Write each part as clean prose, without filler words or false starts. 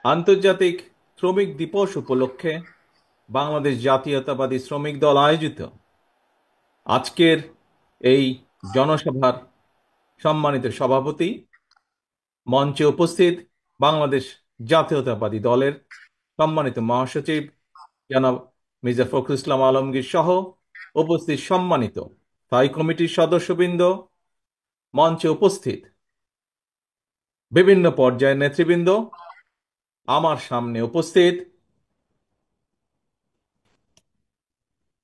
আন্তর্জাতিক শ্রমিক দিবস উপলক্ষে বাংলাদেশ জাতীয়তাবাদী শ্রমিক দল আয়োজিত আজকের এই জনসভার সম্মানিত সভাপতি, মঞ্চে উপস্থিত বাংলাদেশ জাতীয়তাবাদী দলের সম্মানিত মহাসচিব জনাব মির্জা ফখরুল ইসলাম আলমগীর সহ উপস্থিত সম্মানিত স্থায়ী কমিটির সদস্যবৃন্দ, মঞ্চে উপস্থিত বিভিন্ন পর্যায়ের নেতৃবৃন্দ, আমার সামনে উপস্থিত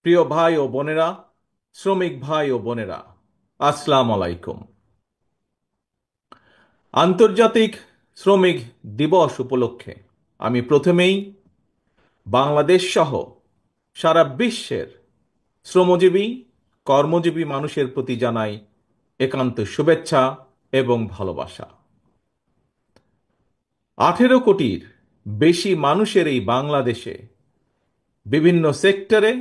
প্রিয় ভাই ও বোনেরা, শ্রমিক ভাই ও বোনেরা, আসসালামু আলাইকুম। আন্তর্জাতিক শ্রমিক দিবস উপলক্ষে আমি প্রথমেই বাংলাদেশ সহ সারা বিশ্বের শ্রমজীবী, কর্মজীবী মানুষের প্রতি জানাই একান্ত শুভেচ্ছা এবং ভালোবাসা। 18 কোটির বেশি মানুষের এই বাংলাদেশে বিভিন্ন সেক্টরে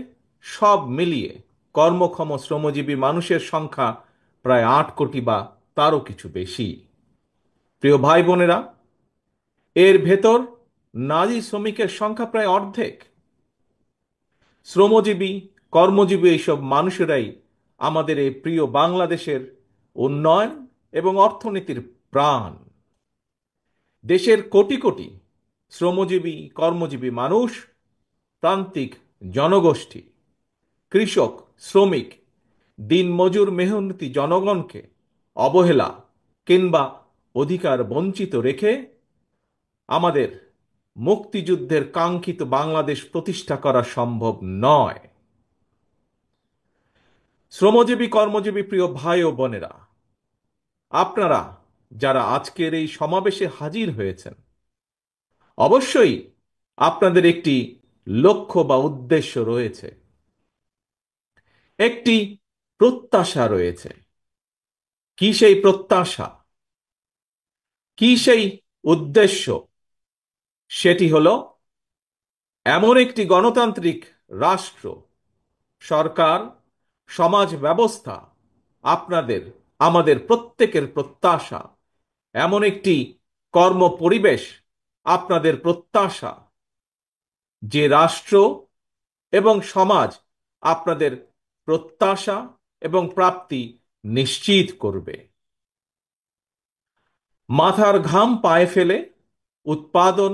সব মিলিয়ে কর্মক্ষম শ্রমজীবী মানুষের সংখ্যা প্রায় 8 কোটি বা তারও কিছু বেশি। প্রিয় ভাই বোনেরা, এর ভেতর নারী শ্রমিকের সংখ্যা প্রায় অর্ধেক। শ্রমজীবী, কর্মজীবী এইসব মানুষেরাই আমাদের এই প্রিয় বাংলাদেশের উন্নয়ন এবং অর্থনীতির প্রাণ। দেশের কোটি কোটি শ্রমজীবী, কর্মজীবী মানুষ, প্রান্তিক জনগোষ্ঠী, কৃষক, শ্রমিক, দিনমজুর, মেহনতি জনগণকে অবহেলা কিংবা অধিকার বঞ্চিত রেখে আমাদের মুক্তিযুদ্ধের কাঙ্ক্ষিত বাংলাদেশ প্রতিষ্ঠা করা সম্ভব নয়। শ্রমজীবী, কর্মজীবী প্রিয় ভাই ও বোনেরা, আপনারা যারা আজকের এই সমাবেশে হাজির হয়েছেন, অবশ্যই আপনাদের একটি লক্ষ্য বা উদ্দেশ্য রয়েছে, একটি প্রত্যাশা রয়েছে। কি সেই প্রত্যাশা, কি সেই উদ্দেশ্য? সেটি হলো এমন একটি গণতান্ত্রিক রাষ্ট্র, সরকার, সমাজ ব্যবস্থা, আপনাদের, আমাদের প্রত্যেকের প্রত্যাশা। এমন একটি কর্ম পরিবেশ আপনাদের প্রত্যাশা, যে রাষ্ট্র এবং সমাজ আপনাদের প্রত্যাশা এবং প্রাপ্তি নিশ্চিত করবে। মাথার ঘাম পায়ে ফেলে উৎপাদন,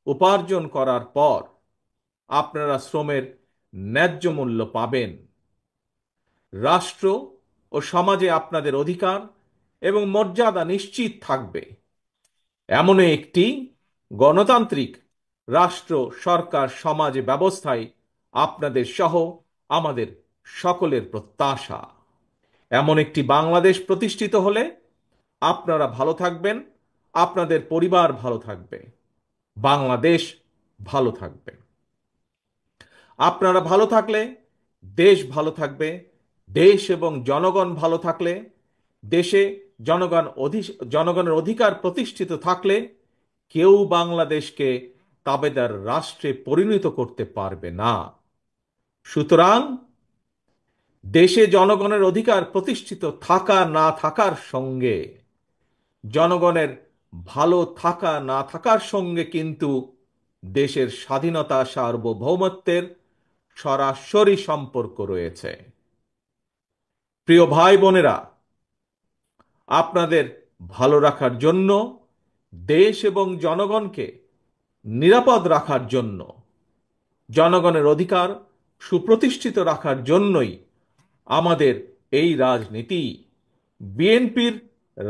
উপার্জন করার পর আপনারা শ্রমের ন্যায্য মূল্য পাবেন। রাষ্ট্র ও সমাজে আপনাদের অধিকার এবং মর্যাদা নিশ্চিত থাকবে। এমনই একটি গণতান্ত্রিক রাষ্ট্র, সরকার, সমাজ ব্যবস্থায় আপনাদের সহ আমাদের সকলের প্রত্যাশা। এমন একটি বাংলাদেশ প্রতিষ্ঠিত হলে আপনারা ভালো থাকবেন, আপনাদের পরিবার ভালো থাকবে, বাংলাদেশ ভালো থাকবে। আপনারা ভালো থাকলে দেশ ভালো থাকবে। দেশ এবং জনগণ ভালো থাকলে, দেশে জনগণের অধিকার প্রতিষ্ঠিত থাকলে কেউ বাংলাদেশকে তাবেদার রাষ্ট্রে পরিণত করতে পারবে না। সুতরাং দেশে জনগণের অধিকার প্রতিষ্ঠিত থাকা না থাকার সঙ্গে, জনগণের ভালো থাকা না থাকার সঙ্গে কিন্তু দেশের স্বাধীনতা, সার্বভৌমত্বের সরাসরি সম্পর্ক রয়েছে। প্রিয় ভাই বোনেরা, আপনাদের ভালো রাখার জন্য, দেশ এবং জনগণকে নিরাপদ রাখার জন্য, জনগণের অধিকার সুপ্রতিষ্ঠিত রাখার জন্যই আমাদের এই রাজনীতি, বিএনপির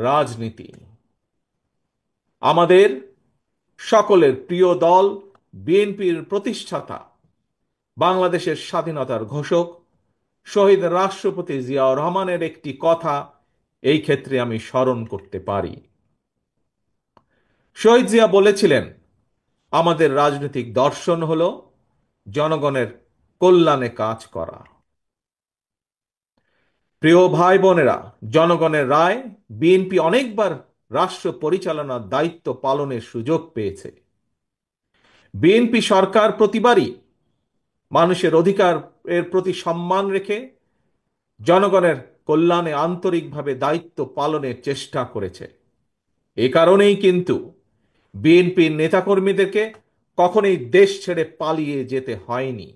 রাজনীতি। আমাদের সকলের প্রিয় দল বিএনপির প্রতিষ্ঠাতা, বাংলাদেশের স্বাধীনতার ঘোষক শহীদ রাষ্ট্রপতি জিয়াউর রহমানের একটি কথা এই ক্ষেত্রে আমি স্মরণ করতে পারি। শহীদ জিয়া বলেছিলেন, আমাদের রাজনৈতিক দর্শন হলো জনগণের কল্যাণে কাজ করা। প্রিয় ভাই বোনেরা, জনগণের রায় বিএনপি অনেকবার রাষ্ট্র পরিচালনার দায়িত্ব পালনের সুযোগ পেয়েছে। বিএনপি সরকার প্রতিবারই মানুষের অধিকার এর প্রতি সম্মান রেখে জনগণের কল্যাণে আন্তরিকভাবে দায়িত্ব পালনের চেষ্টা করেছে। এ কারণেই কিন্তু বিএনপির নেতাকর্মীদেরকে কখনোই দেশ ছেড়ে পালিয়ে যেতে হয়নি।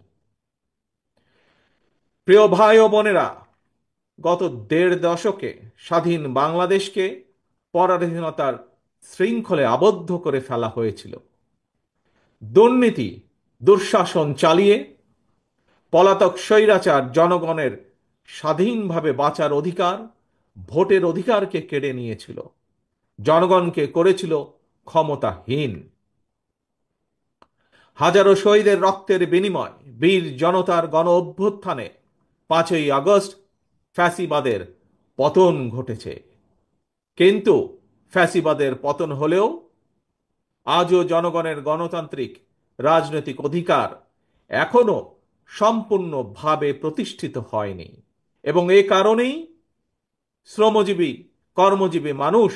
প্রিয় ভাই ও বোনেরা, গত ১.৫ দশকে স্বাধীন বাংলাদেশকে পরাধীনতার শৃঙ্খলে আবদ্ধ করে ফেলা হয়েছিল। দুর্নীতি, দুঃশাসন চালিয়ে পলাতক স্বৈরাচার জনগণের স্বাধীনভাবে বাঁচার অধিকার, ভোটের অধিকারকে কেড়ে নিয়েছিল, জনগণকে করেছিল ক্ষমতাহীন। হাজারো শহীদের রক্তের বিনিময়, বীর জনতার গণ অভ্যুত্থানে ৫ই আগস্ট ফ্যাসিবাদের পতন ঘটেছে। কিন্তু ফ্যাসিবাদের পতন হলেও আজও জনগণের গণতান্ত্রিক রাজনৈতিক অধিকার এখনো সম্পূর্ণভাবে প্রতিষ্ঠিত হয়নি। এবং এ কারণেই শ্রমজীবী, কর্মজীবী মানুষ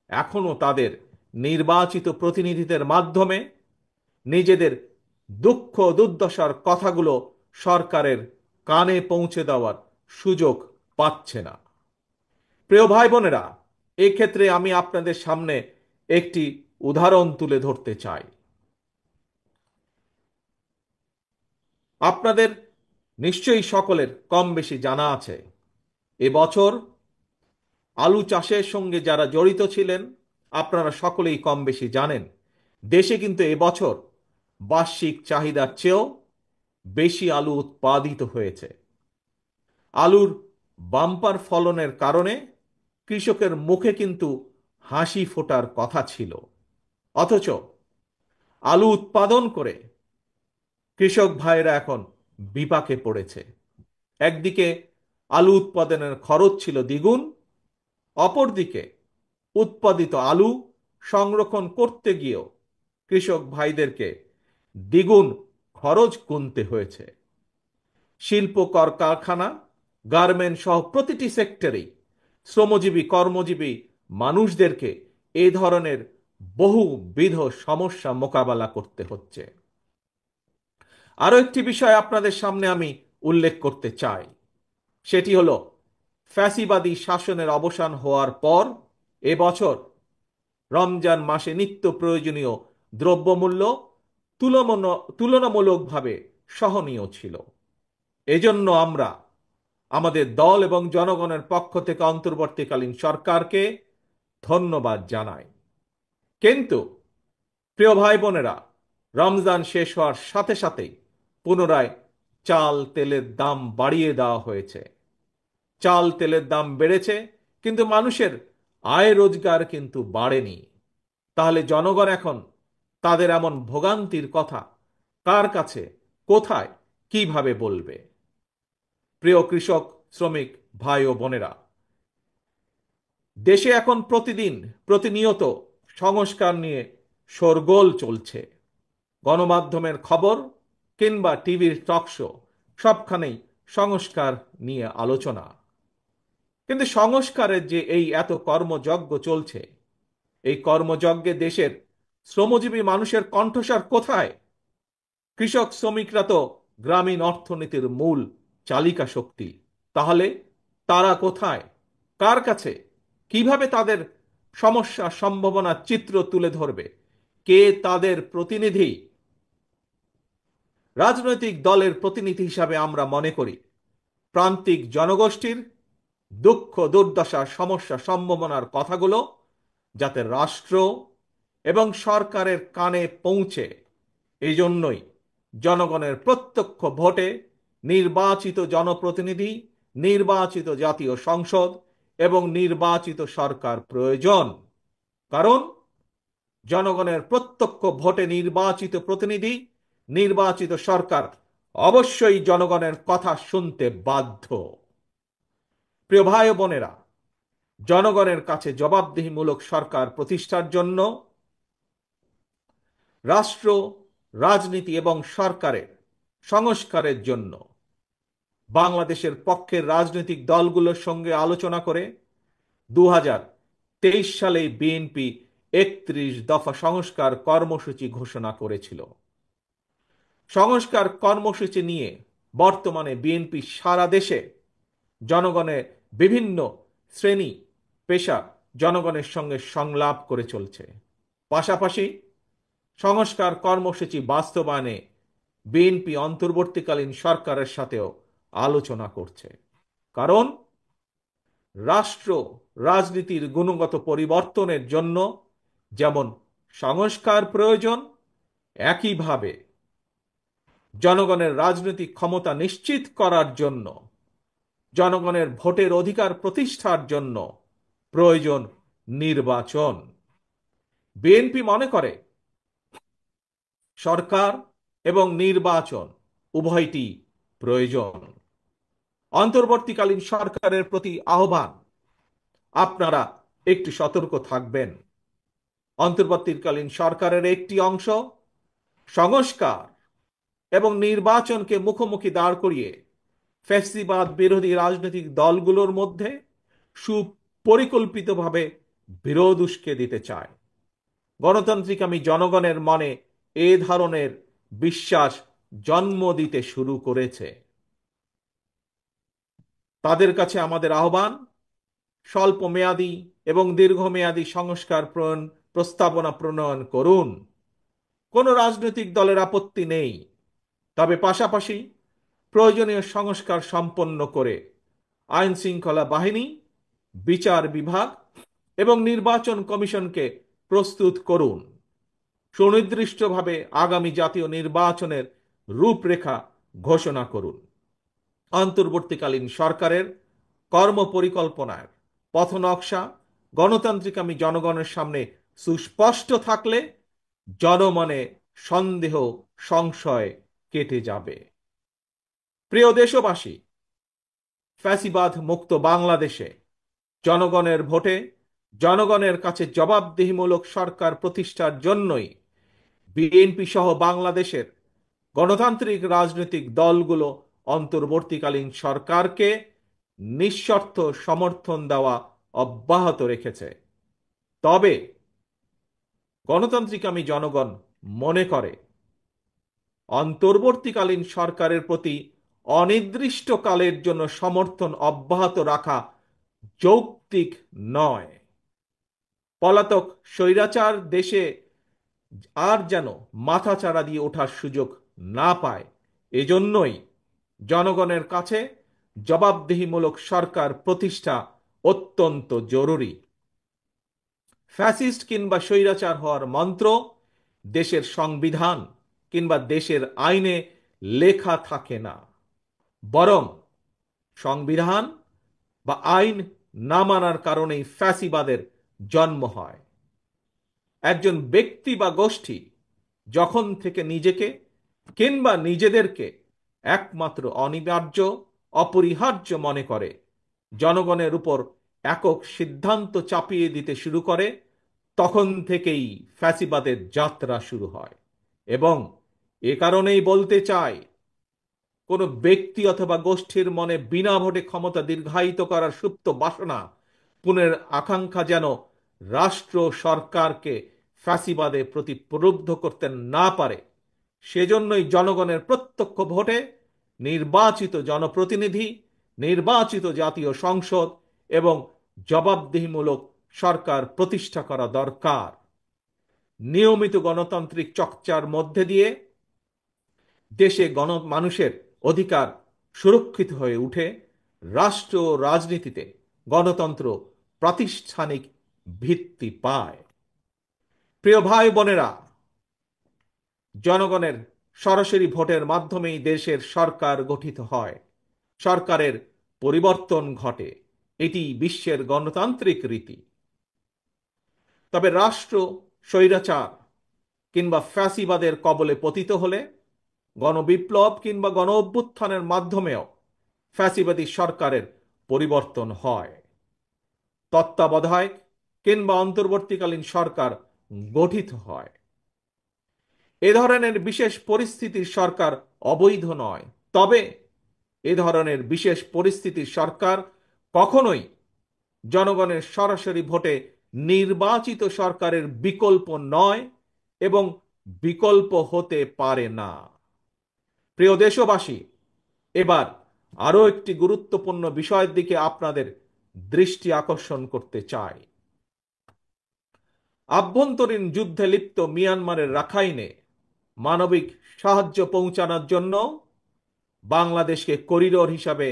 এখনো তাদের নির্বাচিত প্রতিনিধিদের মাধ্যমে নিজেদের দুঃখ দুর্দশার কথাগুলো সরকারের কানে পৌঁছে দেওয়ার সুযোগ পাচ্ছে না। প্রিয় ভাই বোনেরা, এক্ষেত্রে আমি আপনাদের সামনে একটি উদাহরণ তুলে ধরতে চাই। আপনাদের নিশ্চয়ই সকলের কম বেশি জানা আছে, এবছর আলু চাষের সঙ্গে যারা জড়িত ছিলেন আপনারা সকলেই কম বেশি জানেন, দেশে কিন্তু এবছর বার্ষিক চাহিদার চেয়েও বেশি আলু উৎপাদিত হয়েছে। আলুর বাম্পার ফলনের কারণে কৃষকের মুখে কিন্তু হাসি ফোটার কথা ছিল। অথচ আলু উৎপাদন করে কৃষক ভাইরা এখন বিপাকে পড়েছে। একদিকে আলু উৎপাদনের খরচ ছিল দ্বিগুণ, অপরদিকে উৎপাদিত আলু সংরক্ষণ করতে গিয়েও কৃষক ভাইদেরকে দ্বিগুণ খরচ গুনতে হয়েছে। শিল্প কলকারখানা, গার্মেন্ট সহ প্রতিটি সেক্টরেই শ্রমজীবী কর্মজীবী মানুষদেরকে এই ধরনের বহুবিধ সমস্যা মোকাবেলা করতে হচ্ছে। আরো একটি বিষয় আপনাদের সামনে আমি উল্লেখ করতে চাই, সেটি হলো ফ্যাসিবাদী শাসনের অবসান হওয়ার পর এবছর রমজান মাসে নিত্য প্রয়োজনীয় দ্রব্যমূল্য তুলনামূলকভাবে সহনীয় ছিল। এজন্য আমরা আমাদের দল এবং জনগণের পক্ষ থেকে অন্তর্বর্তীকালীন সরকারকে ধন্যবাদ জানাই। কিন্তু প্রিয় ভাই বোনেরা, রমজান শেষ হওয়ার সাথে সাথেই পুনরায় চাল তেলের দাম বাড়িয়ে দেওয়া হয়েছে। চাল তেলের দাম বেড়েছে, কিন্তু মানুষের আয় রোজগার কিন্তু বাড়েনি। তাহলে জনগণ এখন তাদের এমন ভোগান্তির কথা কার কাছে, কোথায়, কিভাবে বলবে? প্রিয় কৃষক, শ্রমিক ভাই ও বোনেরা, দেশে এখন প্রতিনিয়ত সংস্কার নিয়ে শোরগোল চলছে। গণমাধ্যমের খবর কিংবা টিভির টক শো, সবখানেই সংস্কার নিয়ে আলোচনা। কিন্তু সংস্কারের যে এই এত কর্মযজ্ঞ চলছে, এই কর্মযজ্ঞে দেশের শ্রমজীবী মানুষের কণ্ঠস্বর কোথায়? কৃষক শ্রমিকরা তো গ্রামীণ অর্থনীতির মূল চালিকা শক্তি। তাহলে তারা কোথায়, কার কাছে, কিভাবে তাদের সমস্যা সম্ভাবনার চিত্র তুলে ধরবে? কে তাদের প্রতিনিধি? রাজনৈতিক দলের প্রতিনিধি হিসাবে আমরা মনে করি প্রান্তিক জনগোষ্ঠীর দুঃখ দুর্দশা সমস্যা সম্ভাবনার কথাগুলো যাতে রাষ্ট্র এবং সরকারের কানে পৌঁছে, এই জন্যই জনগণের প্রত্যক্ষ ভোটে নির্বাচিত জনপ্রতিনিধি, নির্বাচিত জাতীয় সংসদ এবং নির্বাচিত সরকার প্রয়োজন। কারণ জনগণের প্রত্যক্ষ ভোটে নির্বাচিত প্রতিনিধি, নির্বাচিত সরকার অবশ্যই জনগণের কথা শুনতে বাধ্য। প্রিয় ভাই ও বোনেরা, জনগণের কাছে জবাবদিহিমূলক সরকার প্রতিষ্ঠার জন্য রাষ্ট্র, রাজনীতি এবং সরকারের সংস্কারের জন্য বাংলাদেশের পক্ষের রাজনৈতিক দলগুলোর সঙ্গে আলোচনা করে ২০২৩ সালে বিএনপি ৩১ দফা সংস্কার কর্মসূচি ঘোষণা করেছিল। সংস্কার কর্মসূচি নিয়ে বর্তমানে বিএনপি সারা দেশে জনগণের বিভিন্ন শ্রেণী পেশা জনগণের সঙ্গে সংলাপ করে চলছে। পাশাপাশি সংস্কার কর্মসূচি বাস্তবায়নে বিএনপি অন্তর্বর্তীকালীন সরকারের সাথেও আলোচনা করছে। কারণ রাষ্ট্র রাজনীতির গুণগত পরিবর্তনের জন্য যেমন সংস্কার প্রয়োজন, একইভাবে জনগণের রাজনৈতিক ক্ষমতা নিশ্চিত করার জন্য, জনগণের ভোটের অধিকার প্রতিষ্ঠার জন্য প্রয়োজন নির্বাচন। বিএনপি মনে করে সরকার এবং নির্বাচন উভয়টি প্রয়োজন। অন্তর্বর্তীকালীন সরকারের প্রতি আহ্বান, আপনারা একটু সতর্ক থাকবেন। অন্তর্বর্তীকালীন সরকারের একটি অংশ সংস্কার এবং নির্বাচনকে মুখোমুখি দাঁড় করিয়ে ফ্যাসিবাদ বিরোধী রাজনৈতিক দলগুলোর মধ্যে সুপরিকল্পিতভাবে বিরোধ উস্কে দিতে চায়। গণতান্ত্রিক আমি জনগণের মনে এ ধরনের বিশ্বাস জন্ম দিতে শুরু করেছে। তাদের কাছে আমাদের আহ্বান, স্বল্প মেয়াদী এবং দীর্ঘমেয়াদী সংস্কার প্রস্তাবনা প্রণয়ন করুন। কোনো রাজনৈতিক দলের আপত্তি নেই, তবে পাশাপাশি প্রয়োজনীয় সংস্কার সম্পন্ন করে আইন শৃঙ্খলা বাহিনী, বিচার বিভাগ এবং নির্বাচন কমিশনকে প্রস্তুত করুন। সুনির্দিষ্টভাবে আগামী জাতীয় নির্বাচনের রূপরেখা ঘোষণা করুন। অন্তর্বর্তীকালীন সরকারের কর্মপরিকল্পনার পথনকশা গণতান্ত্রিক আমি জনগণের সামনে সুস্পষ্ট থাকলে জনমনে সন্দেহ সংশয় কেটে যাবে। প্রিয় দেশবাসী, ফ্যাসিবাদ মুক্ত বাংলাদেশে জনগণের ভোটে জনগণের কাছে জবাবদিহিমূলক সরকার প্রতিষ্ঠার জন্যই বিএনপি সহ বাংলাদেশের গণতান্ত্রিক রাজনৈতিক দলগুলো অন্তর্বর্তীকালীন সরকারকে নিঃশর্ত সমর্থন দেওয়া অব্যাহত রেখেছে। তবে গণতান্ত্রিক আমি জনগণ মনে করে অন্তর্বর্তীকালীন সরকারের প্রতি অনির্দিষ্টকালের জন্য সমর্থন অব্যাহত রাখা যৌক্তিক নয়। পলাতক স্বৈরাচার দেশে আর যেন মাথাচাড়া দিয়ে ওঠার সুযোগ না পায়, এজন্যই জনগণের কাছে জবাবদিহিমূলক সরকার প্রতিষ্ঠা অত্যন্ত জরুরি। ফ্যাসিস্ট কিংবা স্বৈরাচার হওয়ার মন্ত্র দেশের সংবিধান কিংবা দেশের আইনে লেখা থাকে না, বরং সংবিধান বা আইন না মানার কারণেই ফ্যাসিবাদের জন্ম হয়। একজন ব্যক্তি বা গোষ্ঠী যখন থেকে নিজেকে কিংবা নিজেদেরকে একমাত্র অনিবার্য অপরিহার্য মনে করে, জনগণের উপর একক সিদ্ধান্ত চাপিয়ে দিতে শুরু করে, তখন থেকেই ফ্যাসিবাদের যাত্রা শুরু হয়। এবং এ কারণেই বলতে চাই, কোনো ব্যক্তি অথবা গোষ্ঠীর মনে বিনা ভোটে ক্ষমতা দীর্ঘায়িত করার সুপ্ত বাসনা, পুনের আকাঙ্ক্ষা যেন রাষ্ট্র সরকারকে ফ্যাসিবাদে প্রতি প্রলুব্ধ করতে না পারে, সেজন্যই জনগণের প্রত্যক্ষ ভোটে নির্বাচিত জনপ্রতিনিধি, নির্বাচিত জাতীয় সংসদ এবং জবাবদিহিমূলক সরকার প্রতিষ্ঠা করা দরকার। নিয়মিত গণতান্ত্রিক চর্চার মধ্যে দিয়ে দেশে মানুষের অধিকার সুরক্ষিত হয়ে উঠে, রাষ্ট্র রাজনীতিতে গণতন্ত্র প্রাতিষ্ঠানিক ভিত্তি পায়। প্রিয় ভাই বোনেরা, জনগণের সরাসরি ভোটের মাধ্যমেই দেশের সরকার গঠিত হয়, সরকারের পরিবর্তন ঘটে। এটি বিশ্বের গণতান্ত্রিক রীতি। তবে রাষ্ট্র স্বৈরাচার কিংবা ফ্যাসিবাদের কবলে পতিত হলে গণবিপ্লব কিংবা গণ অভ্যুত্থানের মাধ্যমেও ফ্যাসিবাদী সরকারের পরিবর্তন হয়। তত্ত্বাবধায়ক কিংবা অন্তর্বর্তীকালীন সরকার গঠিত হয়। এ ধরনের বিশেষ পরিস্থিতির সরকার অবৈধ নয়, তবে এ ধরনের বিশেষ পরিস্থিতির সরকার কখনোই জনগণের সরাসরি ভোটে নির্বাচিত সরকারের বিকল্প নয় এবং বিকল্প হতে পারে না। প্রিয় দেশবাসী, এবার আরো একটি গুরুত্বপূর্ণ বিষয়ের দিকে আপনাদের দৃষ্টি আকর্ষণ করতে চাই। আভ্যন্তরীণ যুদ্ধে লিপ্ত মিয়ানমারের রাখাইনে মানবিক সাহায্য পৌঁছানোর জন্য বাংলাদেশকে করিডোর হিসাবে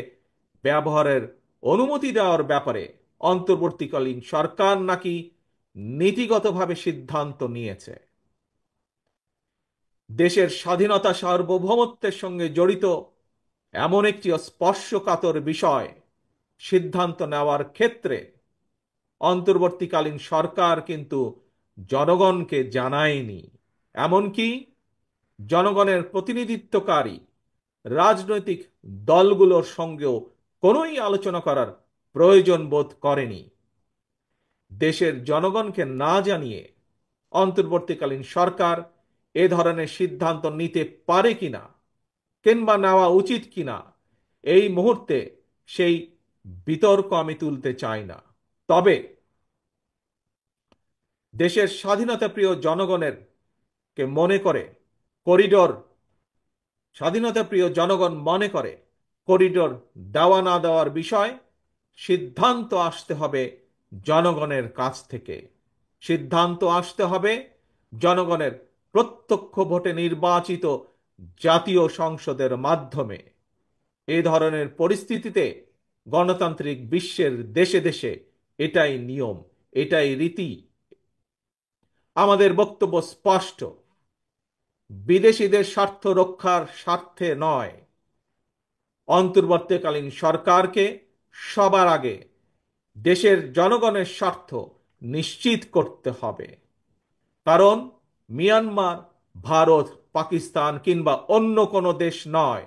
ব্যবহারের অনুমতি দেওয়ার ব্যাপারে অন্তর্বর্তীকালীন সরকার নাকি নীতিগতভাবে সিদ্ধান্ত নিয়েছে। দেশের স্বাধীনতা সার্বভৌমত্বের সঙ্গে জড়িত এমন একটি স্পর্শকাতর বিষয় সিদ্ধান্ত নেওয়ার ক্ষেত্রে অন্তর্বর্তীকালীন সরকার কিন্তু জনগণকে জানায়নি, এমনকি জনগণের প্রতিনিধিত্বকারী রাজনৈতিক দলগুলোর সঙ্গেও কোনোই আলোচনা করার প্রয়োজন বোধ করেনি। দেশের জনগণকে না জানিয়ে অন্তর্বর্তীকালীন সরকার এ ধরনের সিদ্ধান্ত নিতে পারে কিনা কিংবা নেওয়া উচিত কিনা এই মুহূর্তে সেই বিতর্ক আমি তুলতে চাই না। তবে দেশের স্বাধীনতা প্রিয় জনগণের কে মনে করে করিডোর স্বাধীনতা প্রিয় জনগণ মনে করে করিডোর দেওয়া না দেওয়ার বিষয় সিদ্ধান্ত আসতে হবে জনগণের কাছ থেকে। সিদ্ধান্ত আসতে হবে জনগণের প্রত্যক্ষ ভোটে নির্বাচিত জাতীয় সংসদের মাধ্যমে। এ ধরনের পরিস্থিতিতে গণতান্ত্রিক বিশ্বের দেশে দেশে এটাই নিয়ম, এটাই রীতি। আমাদের বক্তব্য স্পষ্ট, বিদেশিদের স্বার্থ রক্ষার স্বার্থে নয়, অন্তর্বর্তীকালীন সরকারকে সবার আগে দেশের জনগণের স্বার্থ নিশ্চিত করতে হবে। কারণ মিয়ানমার, ভারত, পাকিস্তান কিংবা অন্য কোনো দেশ নয়,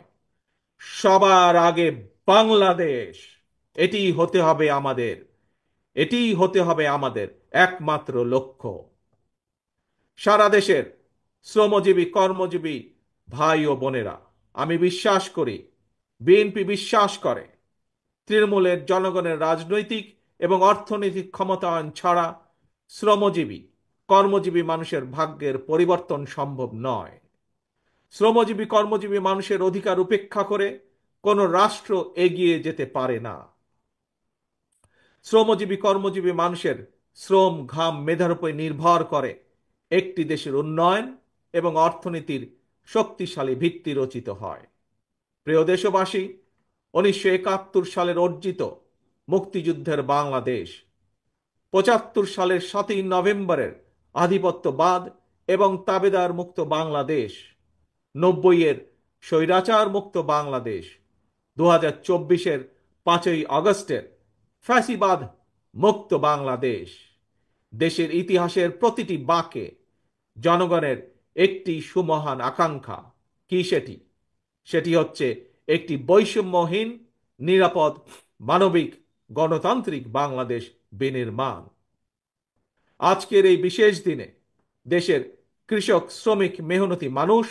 সবার আগে বাংলাদেশ। এটিই হতে হবে আমাদের, এটিই হতে হবে আমাদের একমাত্র লক্ষ্য। সারা দেশের শ্রমজীবী কর্মজীবী ভাই ও বোনেরা, আমি বিশ্বাস করি, বিএনপি বিশ্বাস করে, তৃণমূলের জনগণের রাজনৈতিক এবং অর্থনৈতিক ক্ষমতায়ন ছাড়া শ্রমজীবী কর্মজীবী মানুষের ভাগ্যের পরিবর্তন সম্ভব নয়। শ্রমজীবী কর্মজীবী মানুষের অধিকার উপেক্ষা করে কোনো রাষ্ট্র এগিয়ে যেতে পারে না। শ্রমজীবী কর্মজীবী মানুষের শ্রম, ঘাম, মেধার উপর নির্ভর করে একটি দেশের উন্নয়ন এবং অর্থনীতির শক্তিশালী ভিত্তি রচিত হয়। প্রিয় দেশবাসী, 1971 সালের অর্জিত মুক্তিযুদ্ধের বাংলাদেশ, 75 সালের 7ই নভেম্বরের আধিপত্যবাদ এবং তাবেদার মুক্ত বাংলাদেশ, 90-এর স্বৈরাচার মুক্ত বাংলাদেশ, 2024-এর 5ই আগস্টের ফ্যাসিবাদ মুক্ত বাংলাদেশ। দেশের ইতিহাসের প্রতিটি বাঁকে জনগণের একটি সুমহান আকাঙ্ক্ষা। কি সেটি? সেটি হচ্ছে একটি বৈষম্যহীন, নিরাপদ, মানবিক, গণতান্ত্রিক বাংলাদেশ বিনির্মাণ। আজকের এই বিশেষ দিনে দেশের কৃষক, শ্রমিক, মেহনতি মানুষ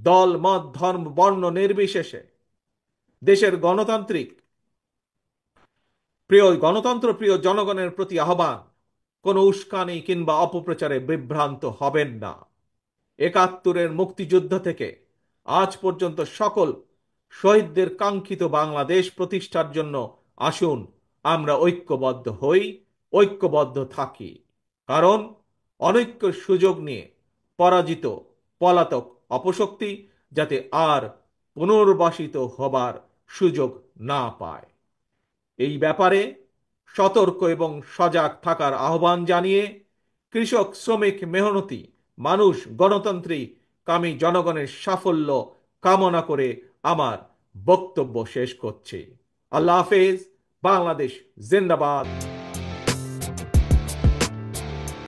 দল, মত, ধর্ম, বর্ণ নির্বিশেষে দেশের গণতন্ত্র প্রিয় জনগণের প্রতি আহ্বান, কোনো উস্কানি কিংবা অপপ্রচারে বিভ্রান্ত হবেন না। 71-এর মুক্তিযুদ্ধ থেকে আজ পর্যন্ত সকল শহীদদের কাঙ্ক্ষিত বাংলাদেশ প্রতিষ্ঠার জন্য আসুন আমরা ঐক্যবদ্ধ হই, ঐক্যবদ্ধ থাকি। কারণ অনৈক্যের সুযোগ নিয়ে পরাজিত পলাতক অপশক্তি যাতে আর পুনর্বাসিত হবার সুযোগ না পায়, এই ব্যাপারে সতর্ক এবং সজাগ থাকার আহ্বান জানিয়ে কৃষক, শ্রমিক, মেহনতি মানুষ, গণতান্ত্রিক কামী জনগণের সাফল্য কামনা করে আমার বক্তব্য শেষ করছি। আল্লাহ হাফেজ। বাংলাদেশ জিন্দাবাদ।